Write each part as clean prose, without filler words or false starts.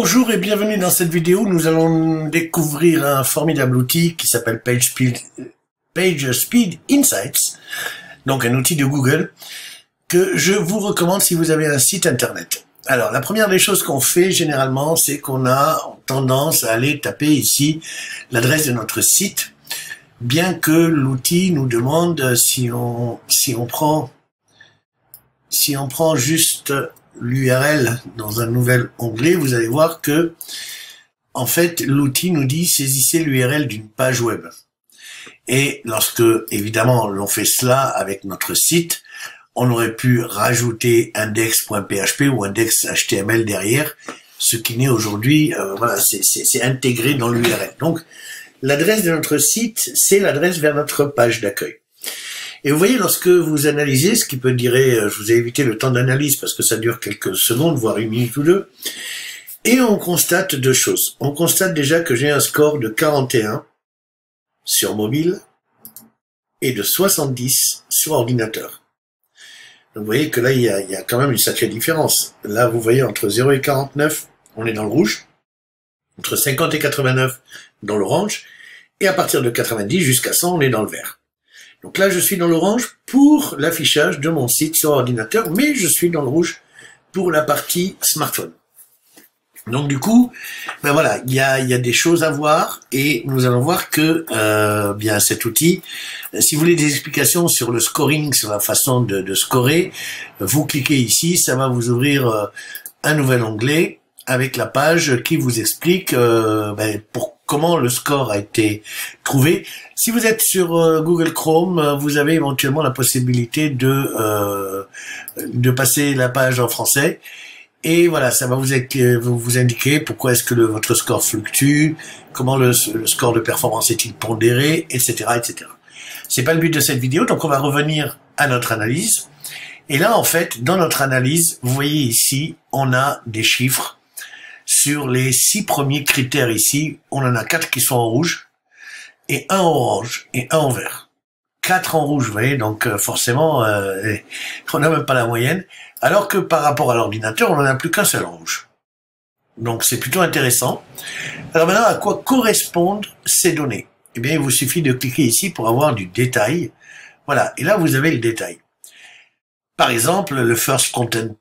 Bonjour et bienvenue dans cette vidéo. Nous allons découvrir un formidable outil qui s'appelle PageSpeed Insights, donc un outil de Google que je vous recommande si vous avez un site internet. Alors, la première des choses qu'on fait généralement, c'est qu'on a tendance à aller taper ici l'adresse de notre site, bien que l'outil nous demande si on prend juste l'URL dans un nouvel onglet, vous allez voir que, en fait, l'outil nous dit saisissez l'URL d'une page web. Et lorsque, évidemment, l'on fait cela avec notre site, on aurait pu rajouter index.php ou index.html derrière, ce qui n'est aujourd'hui, voilà, c'est intégré dans l'URL. Donc, l'adresse de notre site, c'est l'adresse vers notre page d'accueil. Et vous voyez, lorsque vous analysez, ce qui peut durer, je vous ai évité le temps d'analyse parce que ça dure quelques secondes, voire une minute ou deux, et on constate deux choses. On constate déjà que j'ai un score de 41 sur mobile et de 70 sur ordinateur. Donc vous voyez que là, il y a quand même une sacrée différence. Là, vous voyez, entre 0 et 49, on est dans le rouge, entre 50 et 89, dans l'orange, et à partir de 90 jusqu'à 100, on est dans le vert. Donc là, je suis dans l'orange pour l'affichage de mon site sur ordinateur, mais je suis dans le rouge pour la partie smartphone. Donc du coup, ben voilà, il y a des choses à voir et nous allons voir que bien cet outil, si vous voulez des explications sur le scoring, sur la façon de scorer, vous cliquez ici, ça va vous ouvrir un nouvel onglet avec la page qui vous explique comment le score a été trouvé. Si vous êtes sur Google Chrome, vous avez éventuellement la possibilité de passer la page en français. Et voilà, ça va vous indiquer pourquoi est-ce que votre score fluctue, comment le score de performance est-il pondéré, etc., etc. C'est pas le but de cette vidéo, donc on va revenir à notre analyse. Et là, en fait, dans notre analyse, vous voyez ici, on a des chiffres. Sur les 6 premiers critères ici, on en a 4 qui sont en rouge, et 1 en orange, et 1 en vert. 4 en rouge, vous voyez, donc forcément, on n'a même pas la moyenne, alors que par rapport à l'ordinateur, on n'en a plus qu'un seul en rouge. Donc c'est plutôt intéressant. Alors maintenant, à quoi correspondent ces données? Eh bien, il vous suffit de cliquer ici pour avoir du détail. Voilà, et là, vous avez le détail. Par exemple, le First Contentful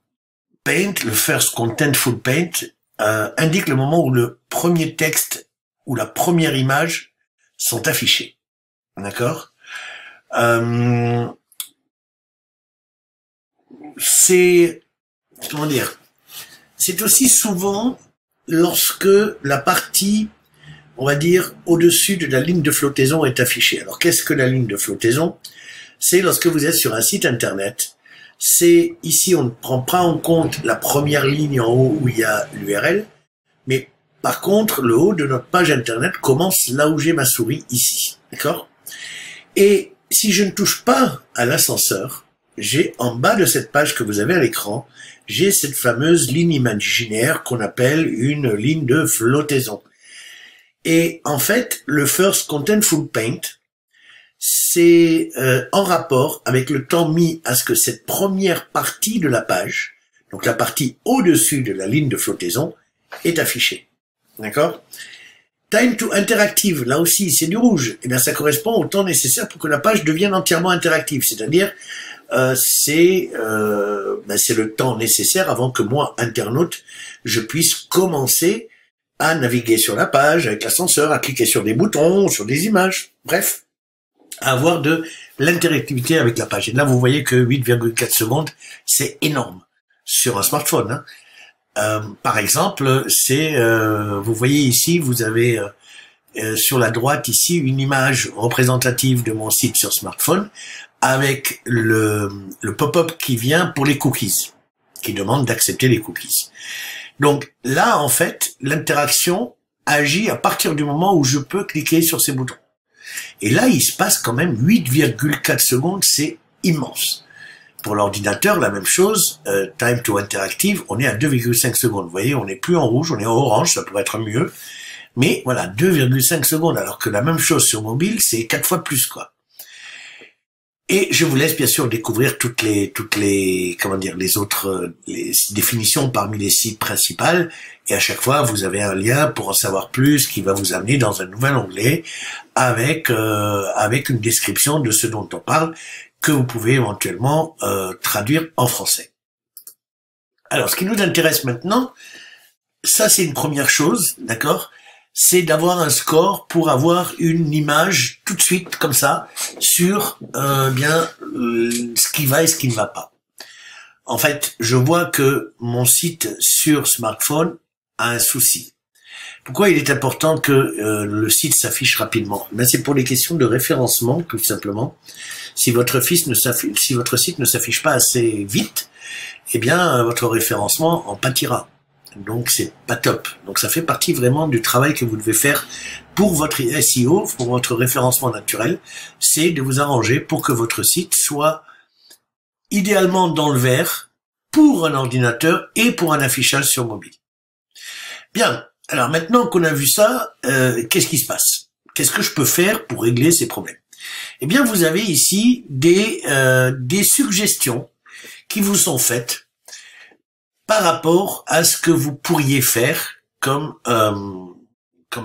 Paint, indique le moment où le premier texte ou la première image sont affichés. D'accord? C'est, comment dire, c'est aussi souvent lorsque la partie, on va dire, au-dessus de la ligne de flottaison est affichée. Alors, qu'est-ce que la ligne de flottaison? C'est lorsque vous êtes sur un site internet. C'est ici, on ne prend pas en compte la première ligne en haut où il y a l'URL, mais par contre, le haut de notre page internet commence là où j'ai ma souris, ici. D'accord? Et si je ne touche pas à l'ascenseur, j'ai en bas de cette page que vous avez à l'écran, j'ai cette fameuse ligne imaginaire qu'on appelle une ligne de flottaison. Et en fait, le First Contentful Paint, c'est en rapport avec le temps mis à ce que cette première partie de la page, donc la partie au-dessus de la ligne de flottaison, est affichée. D'accord? Time to Interactive, là aussi, c'est du rouge. Et bien, ça correspond au temps nécessaire pour que la page devienne entièrement interactive. C'est-à-dire, c'est le temps nécessaire avant que moi, internaute, je puisse commencer à naviguer sur la page avec l'ascenseur, à cliquer sur des boutons, sur des images. Bref, à avoir de l'interactivité avec la page. Et là, vous voyez que 8,4 secondes, c'est énorme sur un smartphone. Hein. Par exemple, vous voyez ici, vous avez sur la droite ici une image représentative de mon site sur smartphone avec le pop-up qui vient pour les cookies, qui demande d'accepter les cookies. Donc là, en fait, l'interaction agit à partir du moment où je peux cliquer sur ces boutons. Et là, il se passe quand même 8,4 secondes, c'est immense. Pour l'ordinateur, la même chose, Time to Interactive, on est à 2,5 secondes. Vous voyez, on n'est plus en rouge, on est en orange, ça pourrait être mieux. Mais voilà, 2,5 secondes, alors que la même chose sur mobile, c'est 4 fois plus, quoi. Et je vous laisse bien sûr découvrir toutes les, comment dire, les autres les définitions parmi les sites principaux. Et à chaque fois, vous avez un lien pour en savoir plus qui va vous amener dans un nouvel onglet avec une description de ce dont on parle que vous pouvez éventuellement traduire en français. Alors, ce qui nous intéresse maintenant, ça c'est une première chose, d'accord? C'est d'avoir un score pour avoir une image tout de suite comme ça sur ce qui va et ce qui ne va pas. En fait, je vois que mon site sur smartphone a un souci. Pourquoi il est important que le site s'affiche rapidement? Ben, c'est pour les questions de référencement, tout simplement. Si votre site ne s'affiche pas assez vite, eh bien votre référencement en pâtira. Donc c'est pas top. Donc ça fait partie vraiment du travail que vous devez faire pour votre SEO, pour votre référencement naturel, c'est de vous arranger pour que votre site soit idéalement dans le vert pour un ordinateur et pour un affichage sur mobile. Bien, alors maintenant qu'on a vu ça, qu'est-ce qui se passe? Qu'est-ce que je peux faire pour régler ces problèmes? Eh bien, vous avez ici des suggestions qui vous sont faites par rapport à ce que vous pourriez faire comme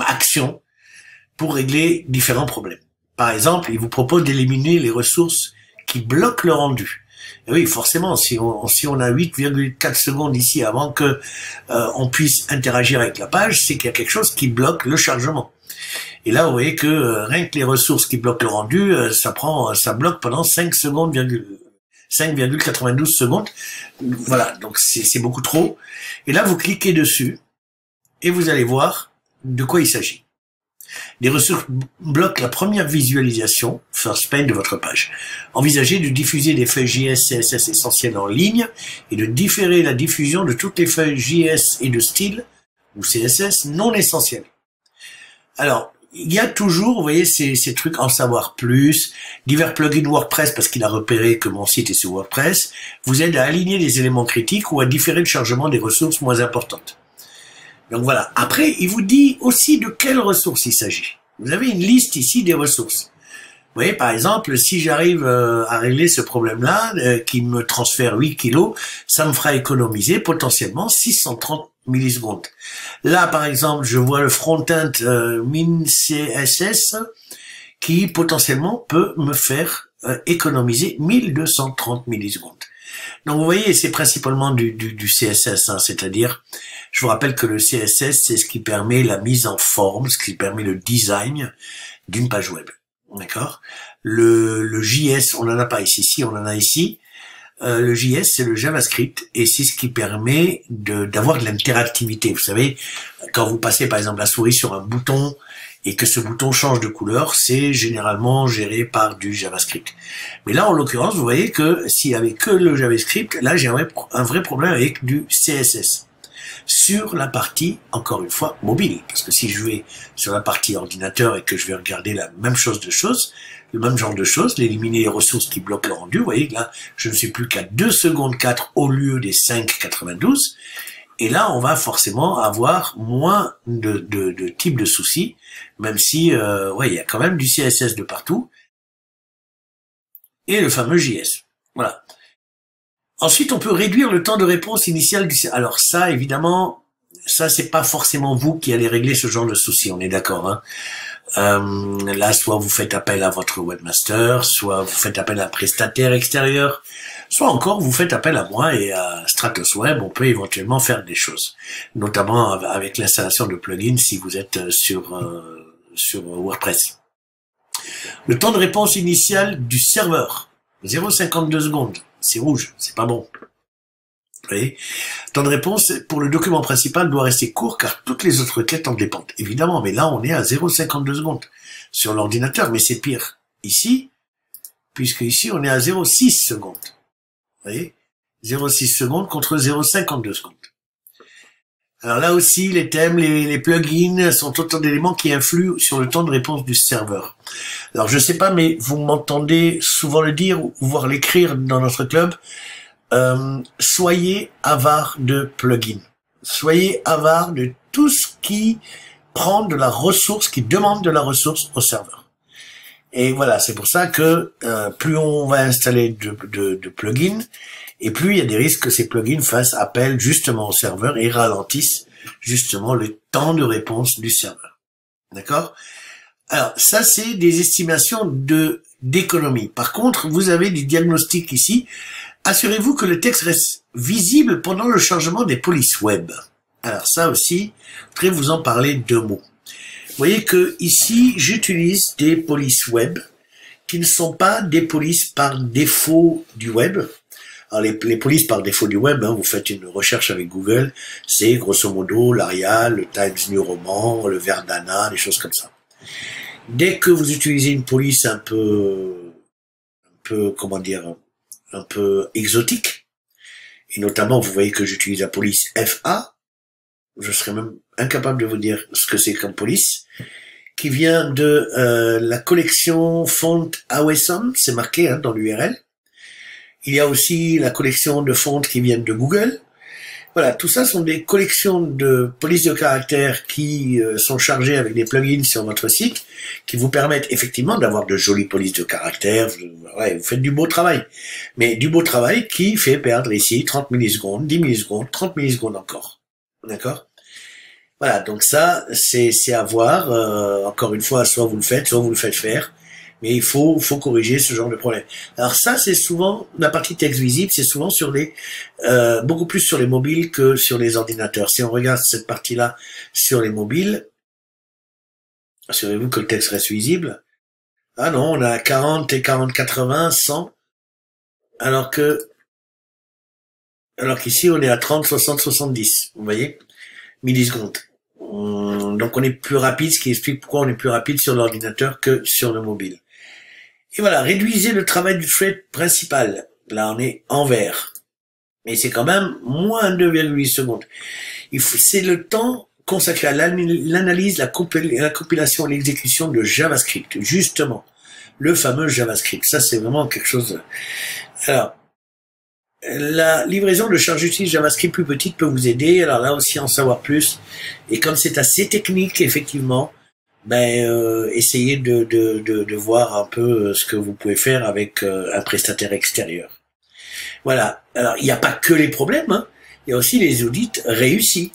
action pour régler différents problèmes. Par exemple, il vous propose d'éliminer les ressources qui bloquent le rendu. Et oui, forcément, si on a 8,4 secondes ici avant que on puisse interagir avec la page, c'est qu'il y a quelque chose qui bloque le chargement. Et là, vous voyez que rien que les ressources qui bloquent le rendu, ça bloque pendant 5,92 secondes. Voilà, donc c'est beaucoup trop. Et là, vous cliquez dessus et vous allez voir de quoi il s'agit. Les ressources bloquent la première visualisation, first page de votre page. Envisagez de diffuser des feuilles JS, CSS essentielles en ligne et de différer la diffusion de toutes les feuilles JS et de style ou CSS non essentielles. Alors, il y a toujours, vous voyez, ces trucs en savoir plus, divers plugins WordPress, parce qu'il a repéré que mon site est sur WordPress, vous aident à aligner les éléments critiques ou à différer le chargement des ressources moins importantes. Donc voilà. Après, il vous dit aussi de quelles ressources il s'agit. Vous avez une liste ici des ressources. Vous voyez, par exemple, si j'arrive à régler ce problème-là, qui me transfère 8 kilos, ça me fera économiser potentiellement 630 millisecondes. Là, par exemple, je vois le front-end min CSS qui potentiellement peut me faire économiser 1230 millisecondes. Donc vous voyez, c'est principalement du CSS, hein, c'est-à-dire, je vous rappelle que le CSS, c'est ce qui permet la mise en forme, ce qui permet le design d'une page web. D'accord. Le JS, on n'en a pas ici. Si, on en a ici. Le JS, c'est le JavaScript et c'est ce qui permet d'avoir de l'interactivité. Vous savez, quand vous passez par exemple la souris sur un bouton et que ce bouton change de couleur, c'est généralement géré par du JavaScript. Mais là, en l'occurrence, vous voyez que s'il y avait que le JavaScript, là, j'ai un vrai problème avec du CSS. Sur la partie, encore une fois, mobile. Parce que si je vais sur la partie ordinateur et que je vais regarder la même chose le même genre de choses, d'éliminer les ressources qui bloquent le rendu, vous voyez que là, je ne suis plus qu'à 2 secondes 4 au lieu des 5,92. Et là, on va forcément avoir moins de types de soucis, même si, ouais, il y a quand même du CSS de partout. Et le fameux JS. Voilà. Ensuite, on peut réduire le temps de réponse initial du... Alors ça, évidemment, ça, c'est pas forcément vous qui allez régler ce genre de soucis, on est d'accord, hein. Là, soit vous faites appel à votre webmaster, soit vous faites appel à un prestataire extérieur, soit encore vous faites appel à moi et à Stratos Web, on peut éventuellement faire des choses. Notamment avec l'installation de plugins si vous êtes sur WordPress. Le temps de réponse initial du serveur, 0,52 secondes. C'est rouge, c'est pas bon. Vous voyez, temps de réponse pour le document principal doit rester court car toutes les autres requêtes en dépendent. Évidemment, mais là on est à 0,52 secondes sur l'ordinateur, mais c'est pire ici, puisque ici on est à 0,6 secondes. Vous voyez, 0,6 secondes contre 0,52 secondes. Alors là aussi, les thèmes, les plugins sont autant d'éléments qui influent sur le temps de réponse du serveur. Alors je sais pas, mais vous m'entendez souvent le dire ou voir l'écrire dans notre club. Soyez avare de plugins. Soyez avare de tout ce qui prend de la ressource, qui demande de la ressource au serveur. Et voilà, c'est pour ça que plus on va installer de plugins, et plus il y a des risques que ces plugins fassent appel justement au serveur et ralentissent justement le temps de réponse du serveur. D'accord? Alors, ça, c'est des estimations d'économie. Par contre, vous avez des diagnostics ici. Assurez-vous que le texte reste visible pendant le chargement des polices web. Alors, ça aussi, je voudrais vous en parler 2 mots. Vous voyez que ici, j'utilise des polices web qui ne sont pas des polices par défaut du web. Alors, les polices par défaut du web, hein, vous faites une recherche avec Google, c'est grosso modo l'Arial, le Times New Roman, le Verdana, des choses comme ça. Dès que vous utilisez une police un peu, comment dire, un peu exotique, et notamment, vous voyez que j'utilise la police FA, je serais même incapable de vous dire ce que c'est comme police, qui vient de la collection Font Awesome, c'est marqué hein, dans l'URL. Il y a aussi la collection de fonts qui viennent de Google. Voilà, tout ça sont des collections de polices de caractère qui sont chargées avec des plugins sur votre site, qui vous permettent effectivement d'avoir de jolies polices de caractère. Ouais, vous faites du beau travail. Mais du beau travail qui fait perdre ici 30 millisecondes, 10 millisecondes, 30 millisecondes encore. D'accord? Voilà, donc ça, c'est à voir. Encore une fois, soit vous le faites faire. Mais il faut corriger ce genre de problème. Alors ça, c'est souvent, la partie texte visible, c'est souvent sur les, beaucoup plus sur les mobiles que sur les ordinateurs. Si on regarde cette partie-là sur les mobiles, assurez-vous que le texte reste visible. Ah non, on a 40 et 40, 80, 100. Alors qu'ici, on est à 30, 60, 70. Vous voyez? Millisecondes. Donc on est plus rapide, ce qui explique pourquoi on est plus rapide sur l'ordinateur que sur le mobile. Et voilà, réduisez le travail du thread principal. Là, on est en vert. Mais c'est quand même moins 2,8 secondes. C'est le temps consacré à l'analyse, la compilation et l'exécution de JavaScript. Justement, le fameux JavaScript. Ça, c'est vraiment quelque chose. Alors, la livraison de charges utiles JavaScript plus petites peut vous aider. Alors là aussi, en savoir plus. Et comme c'est assez technique, effectivement, essayez de voir un peu ce que vous pouvez faire avec un prestataire extérieur. Voilà. Alors, il n'y a pas que les problèmes, hein. Il y a aussi les audits réussis.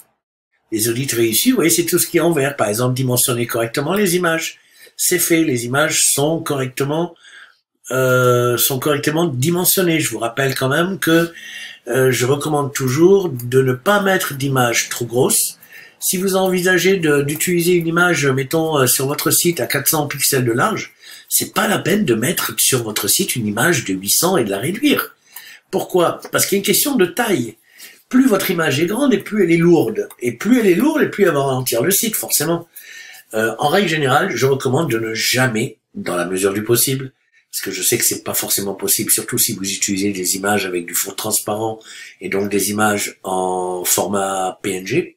Les audits réussis, vous voyez, c'est tout ce qui est en vert. Par exemple, dimensionner correctement les images. C'est fait. Les images sont correctement dimensionnées. Je vous rappelle quand même que je recommande toujours de ne pas mettre d'images trop grosses. Si vous envisagez d'utiliser une image, mettons, sur votre site à 400 pixels de large, c'est pas la peine de mettre sur votre site une image de 800 et de la réduire. Pourquoi? Parce qu'il y a une question de taille. Plus votre image est grande et plus elle est lourde. Et plus elle est lourde et plus elle va ralentir le site, forcément. En règle générale, je recommande de ne jamais, dans la mesure du possible, parce que je sais que c'est pas forcément possible, surtout si vous utilisez des images avec du fond transparent et donc des images en format PNG.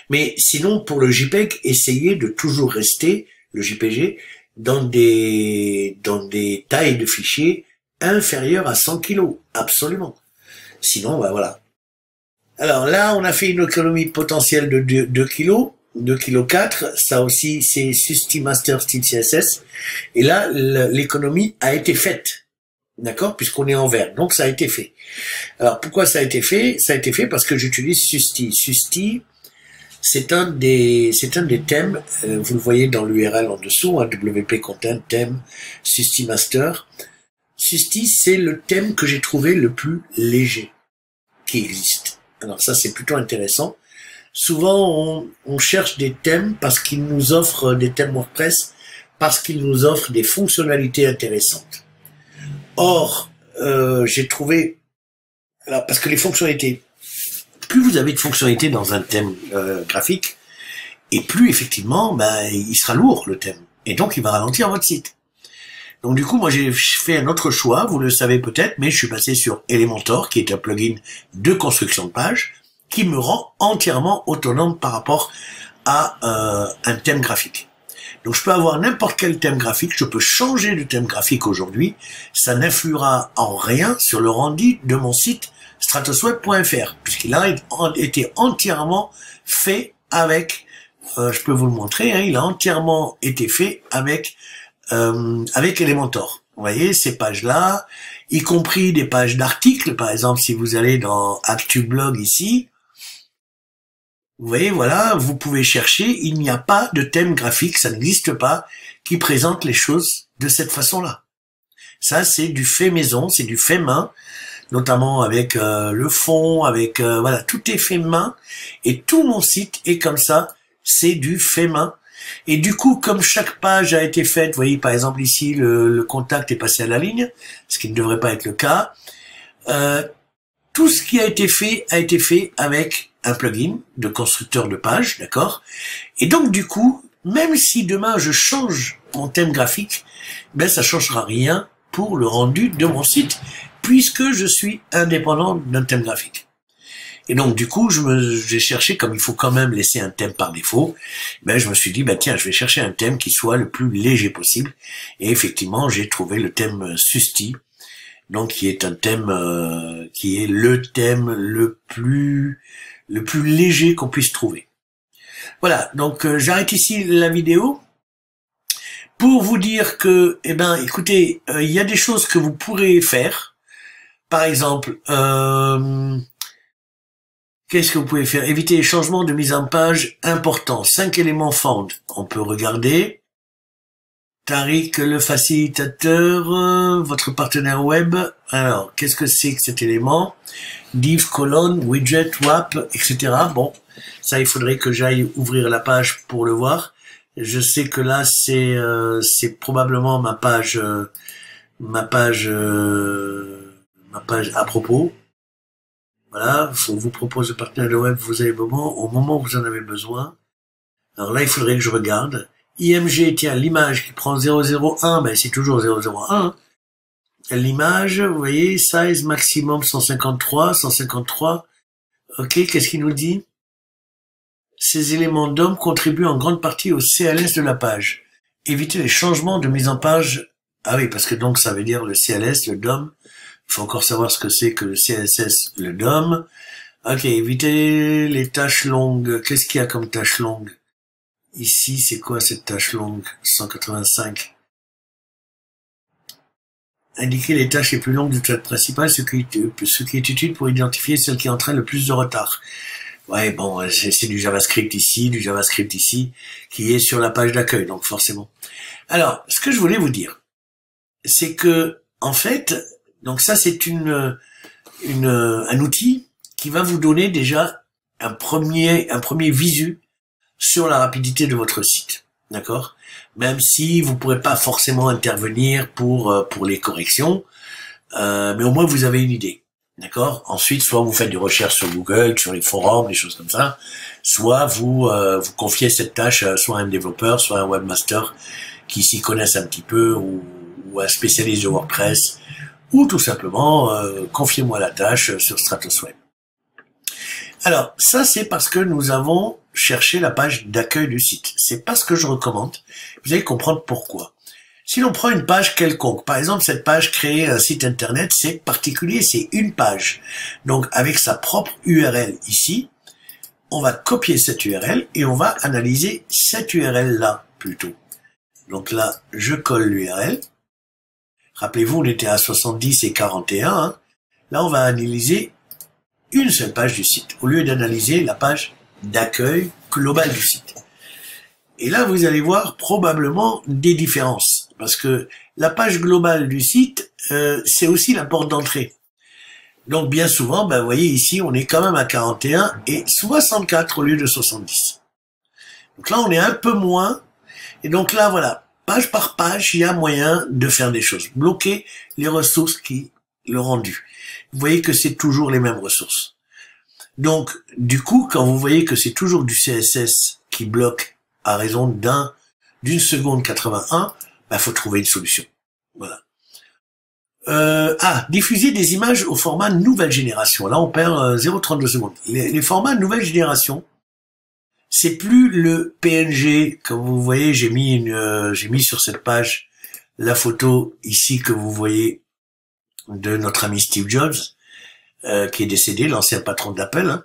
Mais sinon, pour le JPEG, essayez de toujours rester, le JPG, dans des tailles de fichiers inférieures à 100 kg. Absolument. Sinon, voilà. Alors là, on a fait une économie potentielle de 2 kg. 2,4 kg, ça aussi, c'est Susty Master Style CSS. Et là, l'économie a été faite. D'accord? Puisqu'on est en vert. Donc, ça a été fait. Alors, pourquoi ça a été fait? Ça a été fait parce que j'utilise Susty. Susty, c'est un des thèmes, vous le voyez dans l'URL en dessous, hein, WP Content, thème, Susty Master. Susty, c'est le thème que j'ai trouvé le plus léger qui existe. Alors ça, c'est plutôt intéressant. Souvent, on cherche des thèmes parce qu'ils nous offrent des thèmes WordPress, parce qu'ils nous offrent des fonctionnalités intéressantes. Or, j'ai trouvé, alors, parce que les fonctionnalités, plus vous avez de fonctionnalités dans un thème graphique, et plus effectivement, il sera lourd le thème, et donc il va ralentir votre site. Donc du coup, moi j'ai fait un autre choix, vous le savez peut-être, mais je suis passé sur Elementor, qui est un plugin de construction de page, qui me rend entièrement autonome par rapport à un thème graphique. Donc je peux avoir n'importe quel thème graphique, je peux changer de thème graphique aujourd'hui, ça n'influera en rien sur le rendu de mon site stratosweb.fr, puisqu'il a été entièrement fait avec, je peux vous le montrer, hein, il a entièrement été fait avec avec Elementor. Vous voyez, ces pages-là, y compris des pages d'articles, par exemple, si vous allez dans ActuBlog ici, vous voyez, voilà, vous pouvez chercher, il n'y a pas de thème graphique, ça n'existe pas, qui présente les choses de cette façon-là. Ça, c'est du fait maison, c'est du fait main, notamment avec le fond, avec, voilà, tout est fait main, et tout mon site est comme ça, c'est du fait main. Et du coup, comme chaque page a été faite, vous voyez, par exemple ici, le contact est passé à la ligne, ce qui ne devrait pas être le cas, tout ce qui a été fait avec un plugin de constructeur de page, d'accord? Et donc, du coup, même si demain je change mon thème graphique, ben, ça changera rien pour le rendu de mon site, puisque je suis indépendant d'un thème graphique. Et donc, du coup, j'ai cherché, comme il faut quand même laisser un thème par défaut, ben, je me suis dit, ben, tiens, je vais chercher un thème qui soit le plus léger possible. Et effectivement, j'ai trouvé le thème Susti, donc, qui est un thème, qui est le thème le plus léger qu'on puisse trouver. Voilà. Donc, j'arrête ici la vidéo pour vous dire que, eh ben, écoutez, il y a des choses que vous pourrez faire. Par exemple, qu'est-ce que vous pouvez faire? Éviter les changements de mise en page importants. 5 éléments found. On peut regarder. Tariq, le facilitateur, votre partenaire web. Alors, qu'est-ce que c'est que cet élément? Div, colonne, widget, WAP, etc. Bon, ça, il faudrait que j'aille ouvrir la page pour le voir. Je sais que là, c'est probablement ma page à propos. Voilà, on vous propose le partenaire de web, vous avez au moment où vous en avez besoin. Alors là, il faudrait que je regarde. IMG, tiens, l'image qui prend 001, ben c'est toujours 001. L'image, vous voyez, size maximum 153. Ok, qu'est-ce qu'il nous dit? Ces éléments DOM contribuent en grande partie au CLS de la page. Éviter les changements de mise en page. Ah oui, parce que donc ça veut dire le CLS, le DOM. Il faut encore savoir ce que c'est que le CSS, le DOM. Ok, éviter les tâches longues. Qu'est-ce qu'il y a comme tâches longues? Ici, c'est quoi cette tâche longue? 185. Indiquer les tâches les plus longues du thread principal, ce qui est utile pour identifier celle qui entraîne le plus de retard. Ouais, bon, c'est du JavaScript ici, qui est sur la page d'accueil, donc forcément. Alors, ce que je voulais vous dire, c'est que, en fait, donc ça, c'est un outil qui va vous donner déjà un premier visu sur la rapidité de votre site, d'accord? Même si vous pourrez pas forcément intervenir pour les corrections, mais au moins vous avez une idée, d'accord? Ensuite, soit vous faites des recherches sur Google, sur les forums, des choses comme ça, soit vous confiez cette tâche à soit un développeur, soit un webmaster qui s'y connaissent un petit peu, ou un spécialiste de WordPress, ou tout simplement confiez-moi la tâche sur Stratos Web. Alors, ça c'est parce que nous avons cherché la page d'accueil du site. C'est pas ce que je recommande. Vous allez comprendre pourquoi. Si l'on prend une page quelconque, par exemple cette page créer un site internet, c'est particulier, c'est une page. Donc avec sa propre URL ici, on va copier cette URL et on va analyser cette URL là plutôt. Donc là, je colle l'URL. Rappelez-vous, on était à 70 et 41. Hein. Là, on va analyser une seule page du site, au lieu d'analyser la page d'accueil globale du site. Et là, vous allez voir probablement des différences, parce que la page globale du site, c'est aussi la porte d'entrée. Donc bien souvent, ben, vous voyez ici, on est quand même à 41 et 64 au lieu de 70. Donc là, on est un peu moins, et donc là, voilà, page par page, il y a moyen de faire des choses. Bloquer les ressources qui le rendu. Vous voyez que c'est toujours les mêmes ressources. Donc, du coup, quand vous voyez que c'est toujours du CSS qui bloque à raison d'une seconde 81, bah, faut trouver une solution. Voilà. Diffuser des images au format nouvelle génération. Là, on perd 0,32 secondes. Les formats nouvelle génération, c'est plus le PNG. Comme vous voyez, j'ai mis sur cette page la photo ici que vous voyez de notre ami Steve Jobs, qui est décédé, l'ancien patron d'Apple, hein,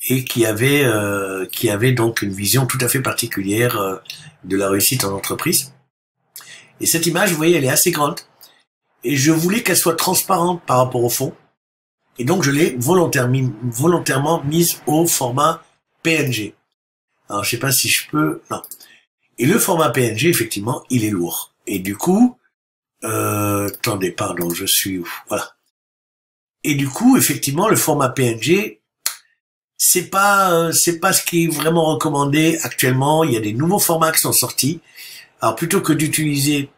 et qui avait donc une vision tout à fait particulière de la réussite en entreprise. Et cette image, vous voyez, elle est assez grande. Et je voulais qu'elle soit transparente par rapport au fond. Et donc, je l'ai volontairement mise au format PNG. Alors, je sais pas si je peux... Non. Et le format PNG, effectivement, il est lourd. Et du coup... attendez, pardon, je suis où? Voilà. Et du coup, effectivement, le format PNG, c'est pas ce qui est vraiment recommandé actuellement. Il y a des nouveaux formats qui sont sortis. Alors, plutôt que d'utiliser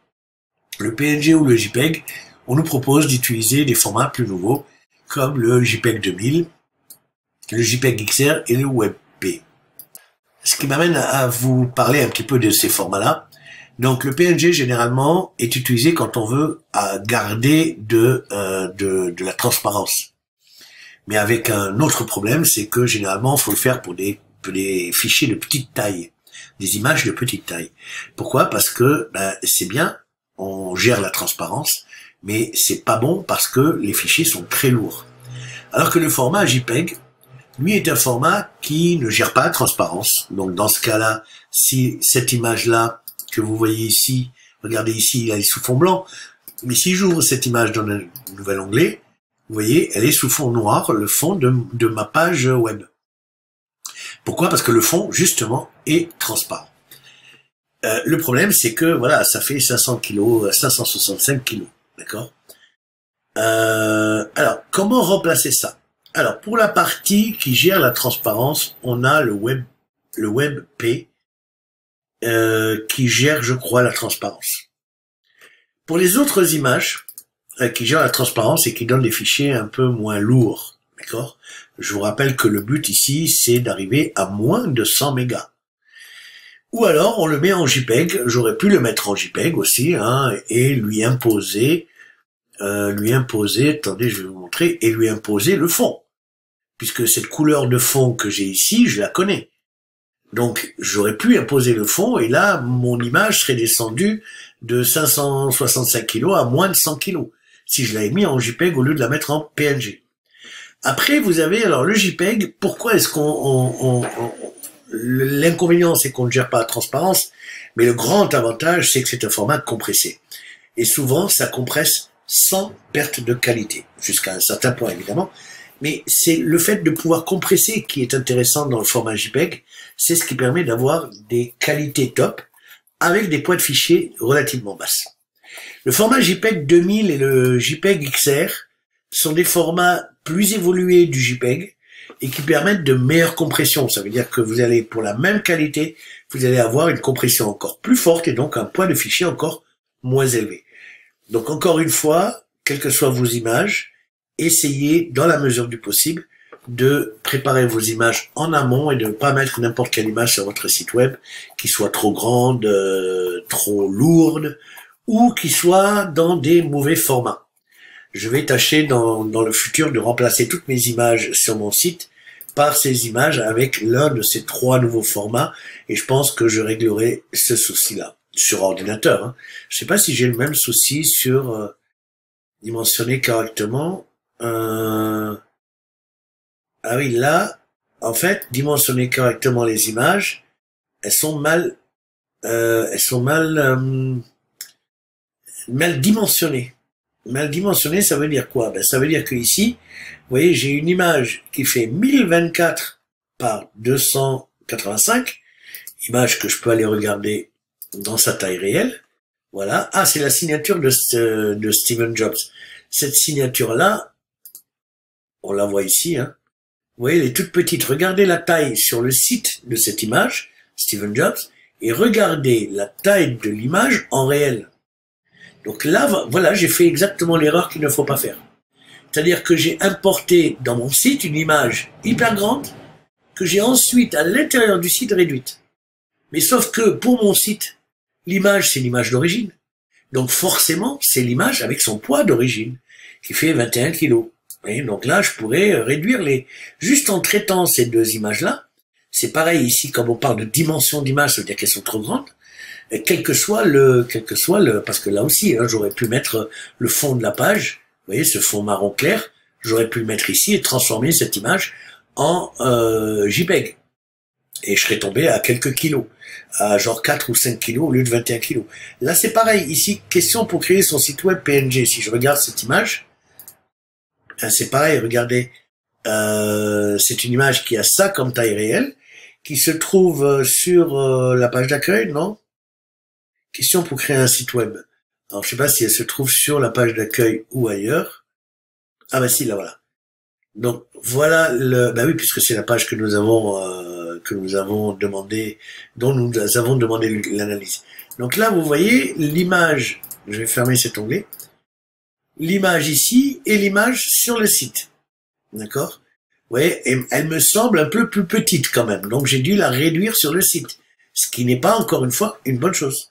le PNG ou le JPEG, on nous propose d'utiliser des formats plus nouveaux, comme le JPEG 2000, le JPEG XR et le WebP. Ce qui m'amène à vous parler un petit peu de ces formats-là. Donc le PNG généralement est utilisé quand on veut garder de la transparence. Mais avec un autre problème, c'est que généralement il faut le faire pour des fichiers de petite taille, des images de petite taille. Pourquoi? Parce que c'est bien, on gère la transparence, mais c'est pas bon parce que les fichiers sont très lourds. Alors que le format JPEG, lui, est un format qui ne gère pas la transparence. Donc dans ce cas-là, si cette image-là que vous voyez ici, regardez ici, elle est sous fond blanc, mais si j'ouvre cette image dans un nouvel onglet, vous voyez, elle est sous fond noir, le fond de ma page web. Pourquoi? Parce que le fond, justement, est transparent. Le problème, c'est que, voilà, ça fait 500 kg, 565 kg, d'accord? Alors, comment remplacer ça? Alors, pour la partie qui gère la transparence, on a le WebP, qui gère, je crois, la transparence. Pour les autres images qui gèrent la transparence et qui donnent des fichiers un peu moins lourds, d'accord? Je vous rappelle que le but ici, c'est d'arriver à moins de 100 mégas. Ou alors, on le met en JPEG. J'aurais pu le mettre en JPEG aussi, hein, et lui imposer, attendez, je vais vous montrer, et lui imposer le fond. Puisque cette couleur de fond que j'ai ici, je la connais. Donc, j'aurais pu imposer le fond, et là, mon image serait descendue de 565 kg à moins de 100 kg, si je l'avais mis en JPEG au lieu de la mettre en PNG. Après, vous avez, alors, le JPEG, pourquoi est-ce l'inconvénient, c'est qu'on ne gère pas la transparence, mais le grand avantage, c'est que c'est un format compressé. Et souvent, ça compresse sans perte de qualité, jusqu'à un certain point, évidemment. Mais c'est le fait de pouvoir compresser qui est intéressant dans le format JPEG. C'est ce qui permet d'avoir des qualités top avec des poids de fichiers relativement basses. Le format JPEG 2000 et le JPEG XR sont des formats plus évolués du JPEG et qui permettent de meilleures compressions. Ça veut dire que vous allez, pour la même qualité, vous allez avoir une compression encore plus forte et donc un poids de fichier encore moins élevé. Donc encore une fois, quelles que soient vos images, essayez, dans la mesure du possible, de préparer vos images en amont et de ne pas mettre n'importe quelle image sur votre site web qui soit trop grande, trop lourde ou qui soit dans des mauvais formats. Je vais tâcher dans le futur de remplacer toutes mes images sur mon site par ces images avec l'un de ces 3 nouveaux formats et je pense que je réglerai ce souci-là sur ordinateur. Hein. Je ne sais pas si j'ai le même souci sur dimensionner correctement. Ah oui, là, en fait, dimensionner correctement les images, elles sont mal dimensionnées. Mal dimensionné, ça veut dire quoi? Ben, ça veut dire que ici, vous voyez, j'ai une image qui fait 1024 par 285, image que je peux aller regarder dans sa taille réelle. Voilà. Ah, c'est la signature de Steve Jobs. Cette signature-là, on la voit ici, hein. Vous voyez, elle est toute petite. Regardez la taille sur le site de cette image, Steve Jobs, et regardez la taille de l'image en réel. Donc là, voilà, j'ai fait exactement l'erreur qu'il ne faut pas faire. C'est-à-dire que j'ai importé dans mon site une image hyper grande que j'ai ensuite à l'intérieur du site réduite. Mais sauf que pour mon site, l'image, c'est l'image d'origine. Donc forcément, c'est l'image avec son poids d'origine qui fait 21 kg. Et donc là, je pourrais réduire juste en traitant ces 2 images-là. C'est pareil ici, comme on parle de dimension d'image, ça veut dire qu'elles sont trop grandes. Et quel que soit le, parce que là aussi, hein, j'aurais pu mettre le fond de la page, vous voyez, ce fond marron clair, j'aurais pu le mettre ici et transformer cette image en JPEG. Et je serais tombé à quelques kilos, à genre 4 ou 5 kilos au lieu de 21 kilos. Là, c'est pareil. Ici, question pour créer son site web PNG. Si je regarde cette image, c'est pareil, regardez. C'est une image qui a ça comme taille réelle, qui se trouve sur la page d'accueil, non? Question pour créer un site web. Alors, je sais pas si elle se trouve sur la page d'accueil ou ailleurs. Ah bah si, là voilà. Donc voilà bah oui, puisque c'est la page que nous avons demandé, dont nous avons demandé l'analyse. Donc là, vous voyez l'image. Je vais fermer cet onglet. L'image ici et l'image sur le site. D'accord? Vous voyez, elle me semble un peu plus petite quand même. Donc j'ai dû la réduire sur le site. Ce qui n'est pas, encore une fois, une bonne chose.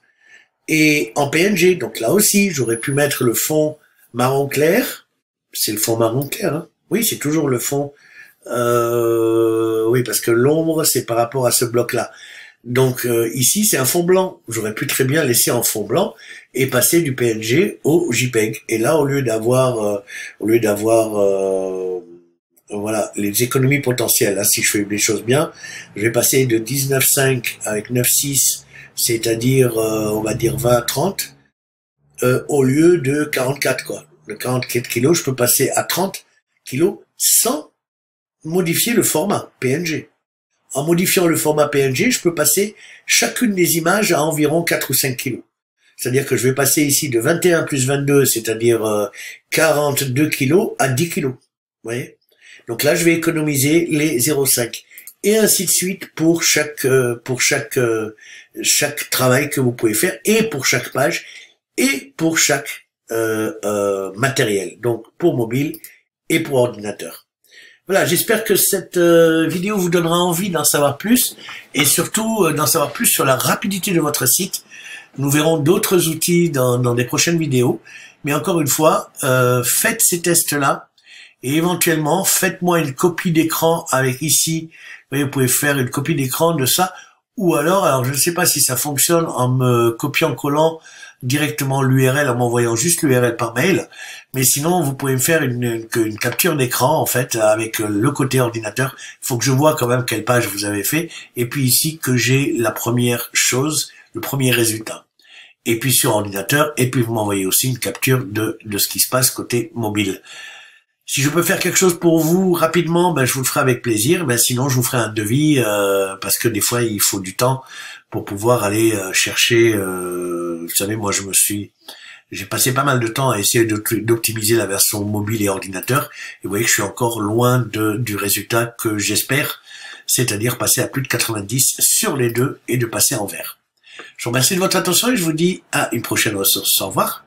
Et en PNG, donc là aussi, j'aurais pu mettre le fond marron clair. C'est le fond marron clair, hein. Oui, c'est toujours le fond. Oui, parce que l'ombre, c'est par rapport à ce bloc-là. Donc ici, c'est un fond blanc. J'aurais pu très bien laisser en fond blanc et passer du PNG au JPEG. Et là, au lieu d'avoir, voilà, les économies potentielles, hein, si je fais les choses bien, je vais passer de 19,5 avec 9,6, c'est-à-dire, on va dire 20-30, au lieu de 44, quoi. De 44 kilos, je peux passer à 30 kilos sans modifier le format PNG. En modifiant le format PNG, je peux passer chacune des images à environ 4 ou 5 kilos. C'est-à-dire que je vais passer ici de 21 plus 22, c'est-à-dire 42 kilos à 10 kilos. Vous voyez? Donc là, je vais économiser les 0,5. Et ainsi de suite pour chaque travail que vous pouvez faire, et pour chaque page, et pour chaque matériel. Donc pour mobile et pour ordinateur. Voilà, j'espère que cette vidéo vous donnera envie d'en savoir plus, et surtout d'en savoir plus sur la rapidité de votre site. Nous verrons d'autres outils dans des prochaines vidéos. Mais encore une fois, faites ces tests-là, et éventuellement, faites-moi une copie d'écran avec ici. Vous pouvez faire une copie d'écran de ça, ou alors je ne sais pas si ça fonctionne en me copiant-collant directement l'URL, en m'envoyant juste l'URL par mail, mais sinon vous pouvez me faire une capture d'écran en fait avec le côté ordinateur. Il faut que je vois quand même quelle page vous avez fait, et puis ici que j'ai la première chose, le premier résultat, et puis sur ordinateur, et puis vous m'envoyez aussi une capture de ce qui se passe côté mobile. Si je peux faire quelque chose pour vous rapidement, ben je vous le ferai avec plaisir. Ben sinon, je vous ferai un devis parce que des fois, il faut du temps pour pouvoir aller chercher. Vous savez, moi, j'ai passé pas mal de temps à essayer d'optimiser la version mobile et ordinateur. Et vous voyez que je suis encore loin du résultat que j'espère, c'est-à-dire passer à plus de 90 sur les deux et de passer en vert. Je vous remercie de votre attention et je vous dis à une prochaine ressource. Au revoir.